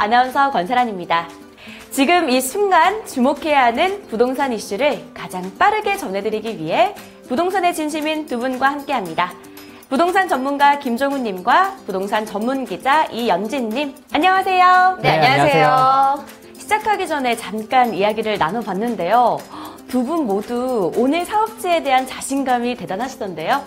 아나운서 권사란입니다. 지금 이 순간 주목해야 하는 부동산 이슈를 가장 빠르게 전해드리기 위해 부동산에 진심인 두 분과 함께합니다. 부동산 전문가 김종훈님과 부동산 전문기자 이연진님, 안녕하세요. 네, 안녕하세요. 시작하기 전에 잠깐 이야기를 나눠봤는데요. 두 분 모두 오늘 사업지에 대한 자신감이 대단하시던데요.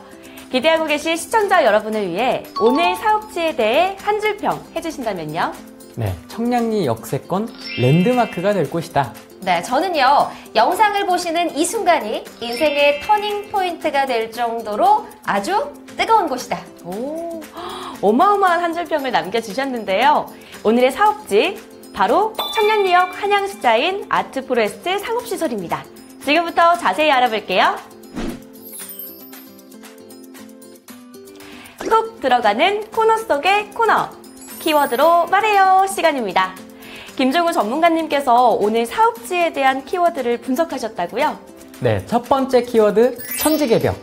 기대하고 계실 시청자 여러분을 위해 오늘 사업지에 대해 한 줄 평 해주신다면요. 네, 청량리 역세권 랜드마크가 될 곳이다. 네, 저는요, 영상을 보시는 이 순간이 인생의 터닝 포인트가 될 정도로 아주 뜨거운 곳이다. 오, 어마어마한 한 줄 평을 남겨주셨는데요. 오늘의 사업지, 바로 청량리역 한양수자인 아트포레스트 상업시설입니다. 지금부터 자세히 알아볼게요. 쏙 들어가는 코너 속의 코너, 키워드로 말해요 시간입니다. 김종훈 전문가님께서 오늘 사업지에 대한 키워드를 분석하셨다고요? 네, 첫 번째 키워드 천지개벽.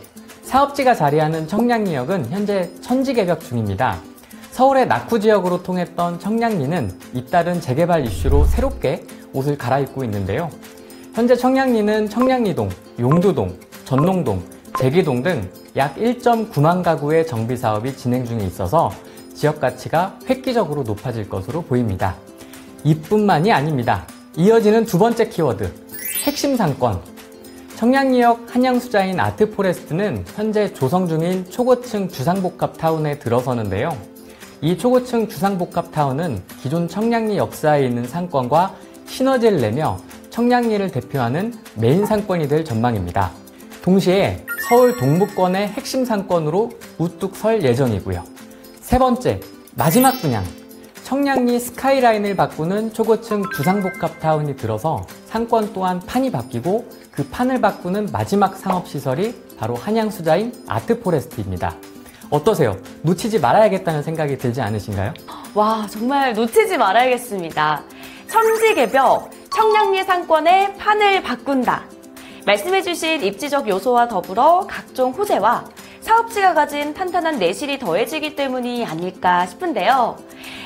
사업지가 자리하는 청량리역은 현재 천지개벽 중입니다. 서울의 낙후 지역으로 통했던 청량리는 잇따른 재개발 이슈로 새롭게 옷을 갈아입고 있는데요. 현재 청량리는 청량리동, 용두동, 전농동, 제기동 등 약 1.9만 가구의 정비 사업이 진행 중에 있어서 지역 가치가 획기적으로 높아질 것으로 보입니다. 이뿐만이 아닙니다. 이어지는 두 번째 키워드, 핵심 상권. 청량리역 한양수자인 아트포레스트는 현재 조성 중인 초고층 주상복합타운에 들어서는데요. 이 초고층 주상복합타운은 기존 청량리 역사에 있는 상권과 시너지를 내며 청량리를 대표하는 메인 상권이 될 전망입니다. 동시에 서울 동부권의 핵심 상권으로 우뚝 설 예정이고요. 세 번째, 마지막 분양. 청량리 스카이라인을 바꾸는 초고층 주상복합타운이 들어서 상권 또한 판이 바뀌고 그 판을 바꾸는 마지막 상업시설이 바로 한양수자인 아트포레스트입니다. 어떠세요? 놓치지 말아야겠다는 생각이 들지 않으신가요? 와, 정말 놓치지 말아야겠습니다. 천지개벽, 청량리 상권의 판을 바꾼다. 말씀해주신 입지적 요소와 더불어 각종 호재와 사업지가 가진 탄탄한 내실이 더해지기 때문이 아닐까 싶은데요.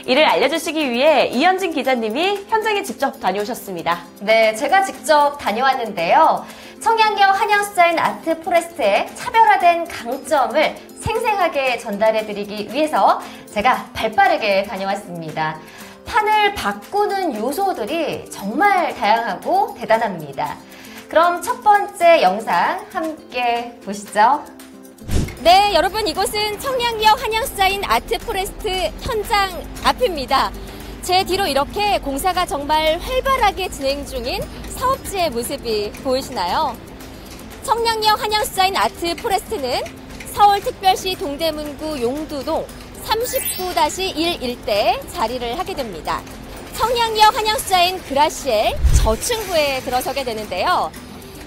이를 알려주시기 위해 이연진 기자님이 현장에 직접 다녀오셨습니다. 네, 제가 직접 다녀왔는데요. 청량리역 한양수자인 아트포레스트의 차별화된 강점을 생생하게 전달해드리기 위해서 제가 발빠르게 다녀왔습니다. 판을 바꾸는 요소들이 정말 다양하고 대단합니다. 그럼 첫 번째 영상 함께 보시죠. 네, 여러분, 이곳은 청량리역 한양수자인 아트포레스트 현장 앞입니다. 제 뒤로 이렇게 공사가 정말 활발하게 진행 중인 사업지의 모습이 보이시나요? 청량리역 한양수자인 아트포레스트는 서울특별시 동대문구 용두동 39-1 일대에 자리를 하게 됩니다. 청량리역 한양수자인 그라시엘 저층부에 들어서게 되는데요.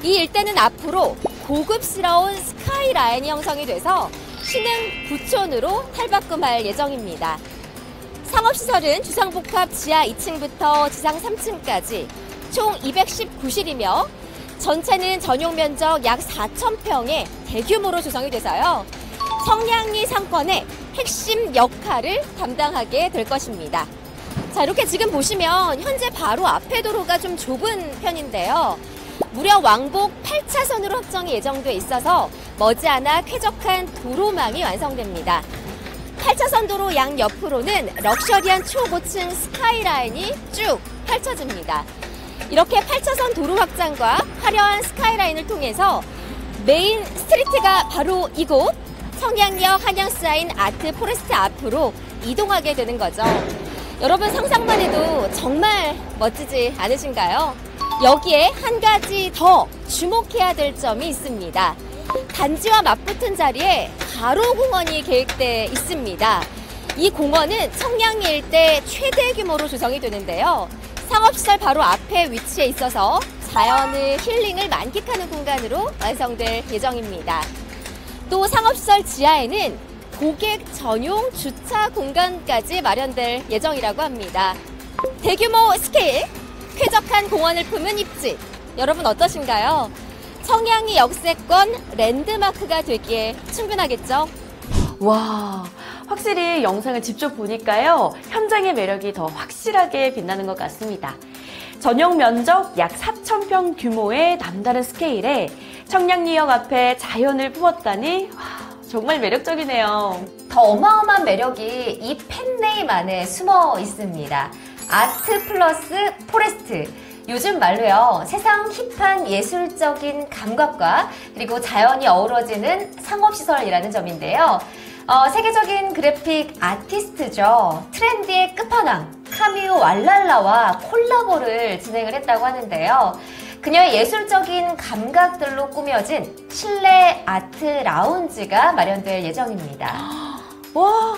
이 일대는 앞으로 고급스러운 스카이라인이 형성이 돼서 신흥 구촌으로 탈바꿈할 예정입니다. 상업시설은 주상복합 지하 2층부터 지상 3층까지 총 219실이며 전체는 전용 면적 약 4,000평의 대규모로 조성이 돼서요. 청량리 상권의 핵심 역할을 담당하게 될 것입니다. 자, 이렇게 지금 보시면 현재 바로 앞에 도로가 좀 좁은 편인데요. 무려 왕복 8차선으로 확정이 예정돼 있어서 머지않아 쾌적한 도로망이 완성됩니다. 8차선 도로 양 옆으로는 럭셔리한 초고층 스카이라인이 쭉 펼쳐집니다. 이렇게 8차선 도로 확장과 화려한 스카이라인을 통해서 메인 스트리트가 바로 이곳 청량리역 한양수자인 아트포레스트 앞으로 이동하게 되는 거죠. 여러분 상상만 해도 정말 멋지지 않으신가요? 여기에 한 가지 더 주목해야 될 점이 있습니다. 단지와 맞붙은 자리에 가로공원이 계획돼 있습니다. 이 공원은 청량리 일대 최대 규모로 조성이 되는데요. 상업시설 바로 앞에 위치해 있어서 자연의 힐링을 만끽하는 공간으로 완성될 예정입니다. 또 상업시설 지하에는 고객 전용 주차 공간까지 마련될 예정이라고 합니다. 대규모 스케일, 쾌적한 공원을 품은 입지, 여러분 어떠신가요? 청량리 역세권 랜드마크가 되기에 충분하겠죠? 와, 확실히 영상을 직접 보니까요, 현장의 매력이 더 확실하게 빛나는 것 같습니다. 전용 면적 약 4,000평 규모의 남다른 스케일에 청량리역 앞에 자연을 품었다니 정말 매력적이네요. 더 어마어마한 매력이 이 펜네임 안에 숨어 있습니다. 아트 플러스 포레스트. 요즘 말로요, 세상 힙한 예술적인 감각과 그리고 자연이 어우러지는 상업시설이라는 점인데요. 세계적인 그래픽 아티스트죠. 트렌디의 끝판왕 카미오 왈랄라와 콜라보를 진행을 했다고 하는데요. 그녀의 예술적인 감각들로 꾸며진 실내 아트 라운지가 마련될 예정입니다. 와,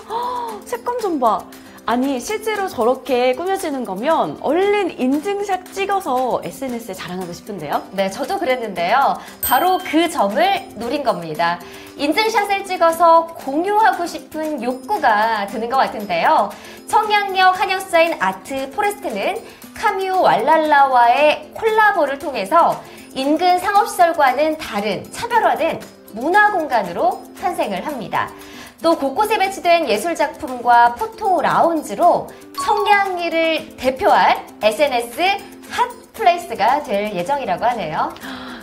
색감 좀 봐. 아니, 실제로 저렇게 꾸며지는 거면 얼른 인증샷 찍어서 SNS에 자랑하고 싶은데요? 네, 저도 그랬는데요. 바로 그 점을 노린 겁니다. 인증샷을 찍어서 공유하고 싶은 욕구가 드는 것 같은데요. 청량리역 한양사인 아트 포레스트는 카미오 왈랄라와의 콜라보를 통해서 인근 상업시설과는 다른 차별화된 문화공간으로 탄생을 합니다. 또 곳곳에 배치된 예술작품과 포토 라운지로 청량리를 대표할 SNS 핫플레이스가 될 예정이라고 하네요.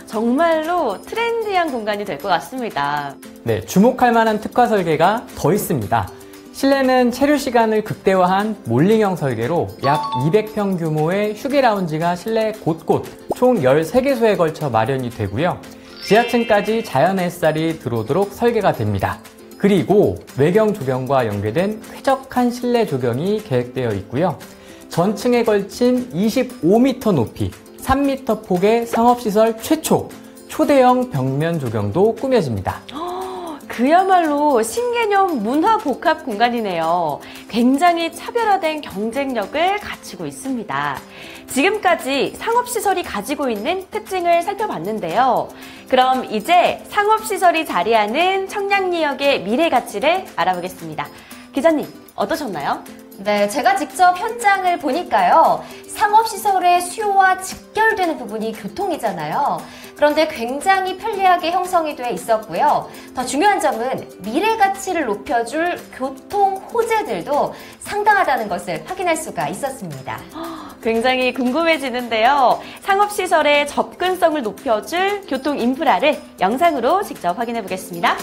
정말로 트렌디한 공간이 될 것 같습니다. 네, 주목할 만한 특화 설계가 더 있습니다. 실내는 체류 시간을 극대화한 몰링형 설계로 약 200평 규모의 휴게 라운지가 실내 곳곳 총 13개소에 걸쳐 마련이 되고요. 지하층까지 자연 햇살이 들어오도록 설계가 됩니다. 그리고 외경 조경과 연계된 쾌적한 실내 조경이 계획되어 있고요. 전층에 걸친 25m 높이, 3m 폭의 상업시설 최초, 초대형 벽면 조경도 꾸며집니다. 그야말로 신개념 문화복합 공간이네요. 굉장히 차별화된 경쟁력을 갖추고 있습니다. 지금까지 상업시설이 가지고 있는 특징을 살펴봤는데요. 그럼 이제 상업시설이 자리하는 청량리역의 미래 가치를 알아보겠습니다. 기자님, 어떠셨나요? 네, 제가 직접 현장을 보니까요. 상업시설의 수요와 직결되는 부분이 교통이잖아요. 그런데 굉장히 편리하게 형성이 돼 있었고요. 더 중요한 점은 미래 가치를 높여줄 교통 호재들도 상당하다는 것을 확인할 수가 있었습니다. 굉장히 궁금해지는데요. 상업시설의 접근성을 높여줄 교통 인프라를 영상으로 직접 확인해 보겠습니다.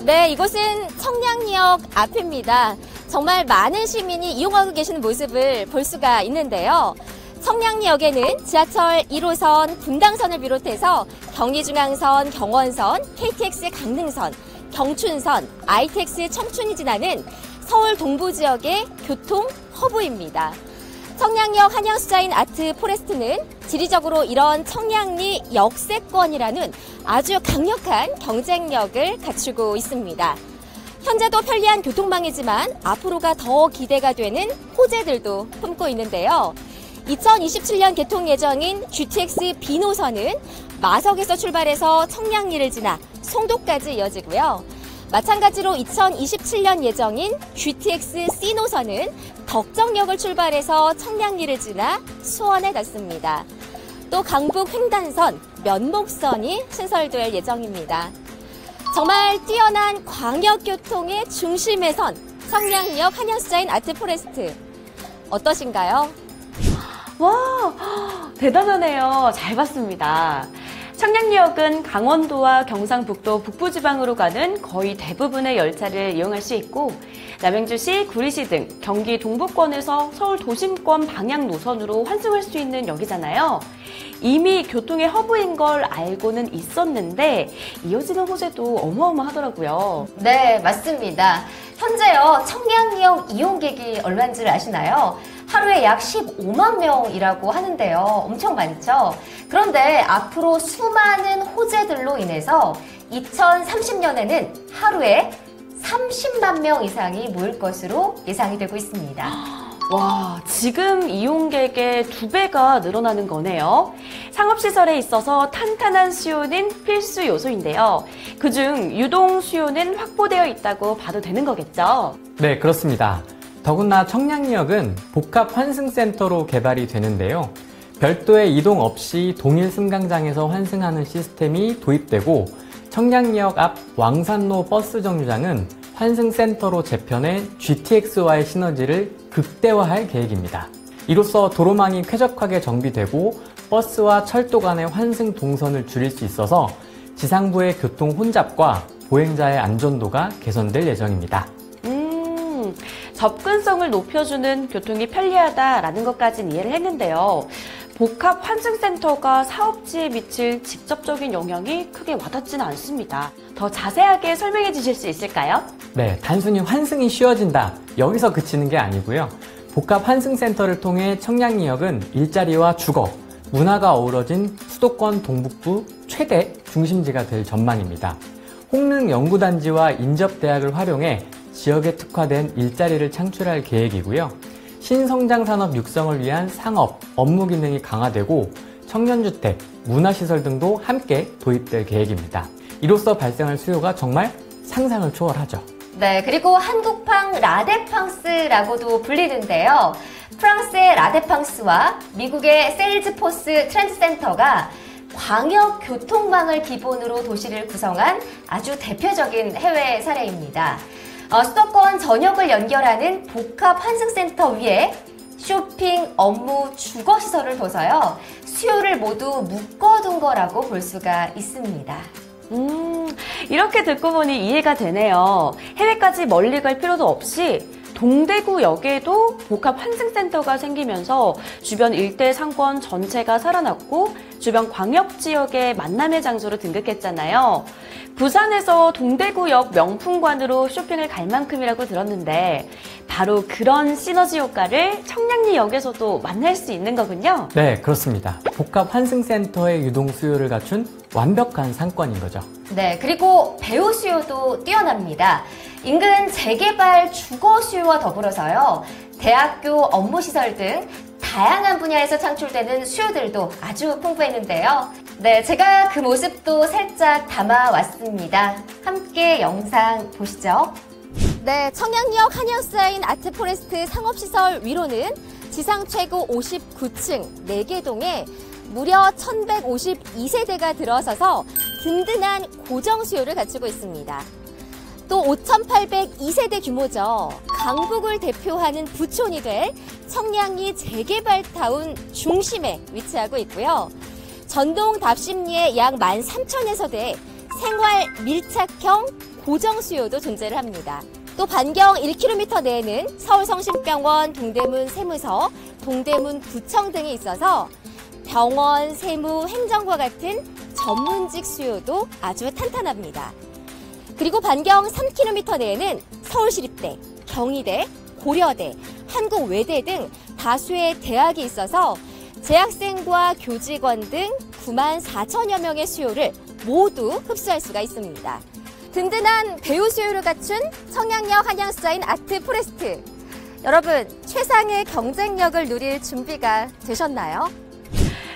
네, 이곳은 청량리역 앞입니다. 정말 많은 시민이 이용하고 계시는 모습을 볼 수가 있는데요. 청량리역에는 지하철 1호선 분당선을 비롯해서 경의중앙선, 경원선, KTX 강릉선, 경춘선, ITX 청춘이 지나는 서울 동부 지역의 교통 허브입니다. 청량리역 한양수자인 아트 포레스트는 지리적으로 이런 청량리 역세권이라는 아주 강력한 경쟁력을 갖추고 있습니다. 현재도 편리한 교통망이지만 앞으로가 더 기대가 되는 호재들도 품고 있는데요. 2027년 개통 예정인 GTX B노선은 마석에서 출발해서 청량리를 지나 송도까지 이어지고요. 마찬가지로 2027년 예정인 GTX C노선은 덕정역을 출발해서 청량리를 지나 수원에 닿습니다. 또 강북 횡단선, 면목선이 신설될 예정입니다. 정말 뛰어난 광역교통의 중심에 선 청량리역 한양수자인 아트 포레스트. 어떠신가요? 와, 대단하네요. 잘 봤습니다. 청량리역은 강원도와 경상북도 북부지방으로 가는 거의 대부분의 열차를 이용할 수 있고 남양주시, 구리시 등 경기 동부권에서 서울 도심권 방향 노선으로 환승할 수 있는 역이잖아요. 이미 교통의 허브인 걸 알고는 있었는데 이어지는 호재도 어마어마하더라고요. 네, 맞습니다. 현재요, 청량리역 이용객이 얼마인지를 아시나요? 하루에 약 15만 명이라고 하는데요. 엄청 많죠? 그런데 앞으로 수많은 호재들로 인해서 2030년에는 하루에 30만 명 이상이 모일 것으로 예상이 되고 있습니다. 와, 지금 이용객의 2배가 늘어나는 거네요. 상업시설에 있어서 탄탄한 수요는 필수 요소인데요. 그중 유동 수요는 확보되어 있다고 봐도 되는 거겠죠? 네, 그렇습니다. 더구나 청량리역은 복합 환승센터로 개발이 되는데요. 별도의 이동 없이 동일 승강장에서 환승하는 시스템이 도입되고 청량리역 앞 왕산로 버스 정류장은 환승센터로 재편해 GTX와의 시너지를 극대화할 계획입니다. 이로써 도로망이 쾌적하게 정비되고 버스와 철도 간의 환승 동선을 줄일 수 있어서 지상부의 교통 혼잡과 보행자의 안전도가 개선될 예정입니다. 접근성을 높여주는 교통이 편리하다라는 것까지는 이해를 했는데요. 복합 환승센터가 사업지에 미칠 직접적인 영향이 크게 와닿지는 않습니다. 더 자세하게 설명해 주실 수 있을까요? 네, 단순히 환승이 쉬워진다, 여기서 그치는 게 아니고요. 복합 환승센터를 통해 청량리역은 일자리와 주거, 문화가 어우러진 수도권 동북부 최대 중심지가 될 전망입니다. 홍릉연구단지와 인접대학을 활용해 지역에 특화된 일자리를 창출할 계획이고요. 신성장산업 육성을 위한 상업, 업무 기능이 강화되고 청년주택, 문화시설 등도 함께 도입될 계획입니다. 이로써 발생할 수요가 정말 상상을 초월하죠. 네, 그리고 한국판 라데팡스라고도 불리는데요. 프랑스의 라데팡스와 미국의 세일즈포스 트랜스센터가 광역 교통망을 기본으로 도시를 구성한 아주 대표적인 해외 사례입니다. 수도권 전역을 연결하는 복합 환승센터 위에 쇼핑, 업무, 주거시설을 둬서요. 수요를 모두 묶어둔 거라고 볼 수가 있습니다. 이렇게 듣고 보니 이해가 되네요. 해외까지 멀리 갈 필요도 없이 동대구역에도 복합 환승센터가 생기면서 주변 일대 상권 전체가 살아났고 주변 광역지역의 만남의 장소로 등극했잖아요. 부산에서 동대구역 명품관으로 쇼핑을 갈 만큼이라고 들었는데 바로 그런 시너지 효과를 청량리역에서도 만날 수 있는 거군요. 네, 그렇습니다. 복합 환승센터의 유동 수요를 갖춘 완벽한 상권인 거죠. 네, 그리고 배우 수요도 뛰어납니다. 인근 재개발 주거 수요와 더불어서요. 대학교 업무시설 등 다양한 분야에서 창출되는 수요들도 아주 풍부했는데요. 네, 제가 그 모습도 살짝 담아왔습니다. 함께 영상 보시죠. 네, 청량리역 한양사인 아트포레스트 상업시설 위로는 지상 최고 59층 4개 동에 무려 1152세대가 들어서서 든든한 고정 수요를 갖추고 있습니다. 또 5802세대 규모죠. 강북을 대표하는 부촌이 될 청량리 재개발타운 중심에 위치하고 있고요. 전동 답심리에 약 13,000여서대 생활 밀착형 고정 수요도 존재를 합니다. 또 반경 1km 내에는 서울성심병원, 동대문 세무서, 동대문 구청 등이 있어서 병원, 세무, 행정과 같은 전문직 수요도 아주 탄탄합니다. 그리고 반경 3km 내에는 서울시립대, 경희대, 고려대, 한국외대 등 다수의 대학이 있어서 재학생과 교직원 등 94,000여 명의 수요를 모두 흡수할 수가 있습니다. 든든한 배우 수요를 갖춘 청량리역 한양수자인 아트포레스트. 여러분, 최상의 경쟁력을 누릴 준비가 되셨나요?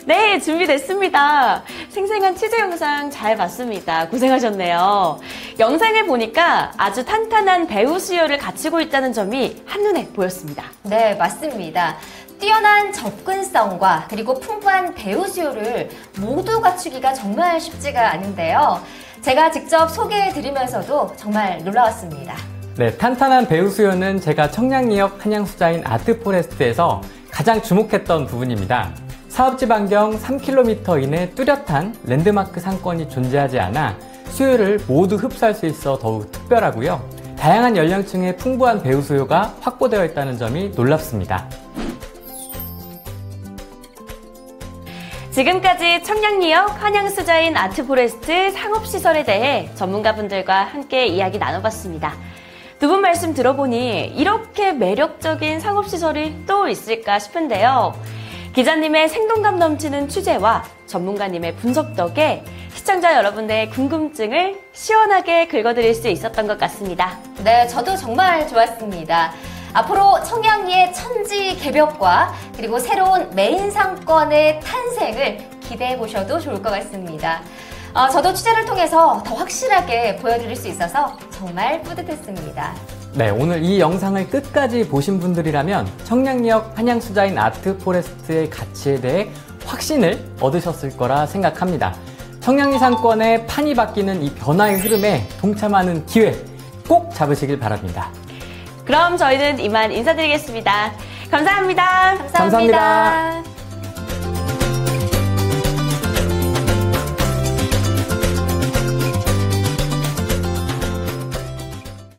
네, 준비됐습니다. 생생한 취재 영상 잘 봤습니다. 고생하셨네요. 영상을 보니까 아주 탄탄한 배우 수요를 갖추고 있다는 점이 한눈에 보였습니다. 네, 맞습니다. 뛰어난 접근성과 그리고 풍부한 배우 수요를 모두 갖추기가 정말 쉽지가 않은데요. 제가 직접 소개해드리면서도 정말 놀라웠습니다. 네, 탄탄한 배우 수요는 제가 청량리역 한양수자인 아트포레스트에서 가장 주목했던 부분입니다. 사업지 반경 3km 이내 뚜렷한 랜드마크 상권이 존재하지 않아 수요를 모두 흡수할 수 있어 더욱 특별하고요. 다양한 연령층의 풍부한 배우 수요가 확보되어 있다는 점이 놀랍습니다. 지금까지 청량리역 한양수자인 아트포레스트 상업시설에 대해 전문가분들과 함께 이야기 나눠봤습니다. 두 분 말씀 들어보니 이렇게 매력적인 상업시설이 또 있을까 싶은데요. 기자님의 생동감 넘치는 취재와 전문가님의 분석 덕에 시청자 여러분의 궁금증을 시원하게 긁어드릴 수 있었던 것 같습니다. 네, 저도 정말 좋았습니다. 앞으로 청량리의 천지 개벽과 그리고 새로운 메인 상권의 탄생을 기대해 보셔도 좋을 것 같습니다. 저도 취재를 통해서 더 확실하게 보여드릴 수 있어서 정말 뿌듯했습니다. 네, 오늘 이 영상을 끝까지 보신 분들이라면 청량리역 한양수자인 아트포레스트의 가치에 대해 확신을 얻으셨을 거라 생각합니다. 청량리 상권의 판이 바뀌는 이 변화의 흐름에 동참하는 기회 꼭 잡으시길 바랍니다. 그럼 저희는 이만 인사드리겠습니다. 감사합니다. 감사합니다. 감사합니다.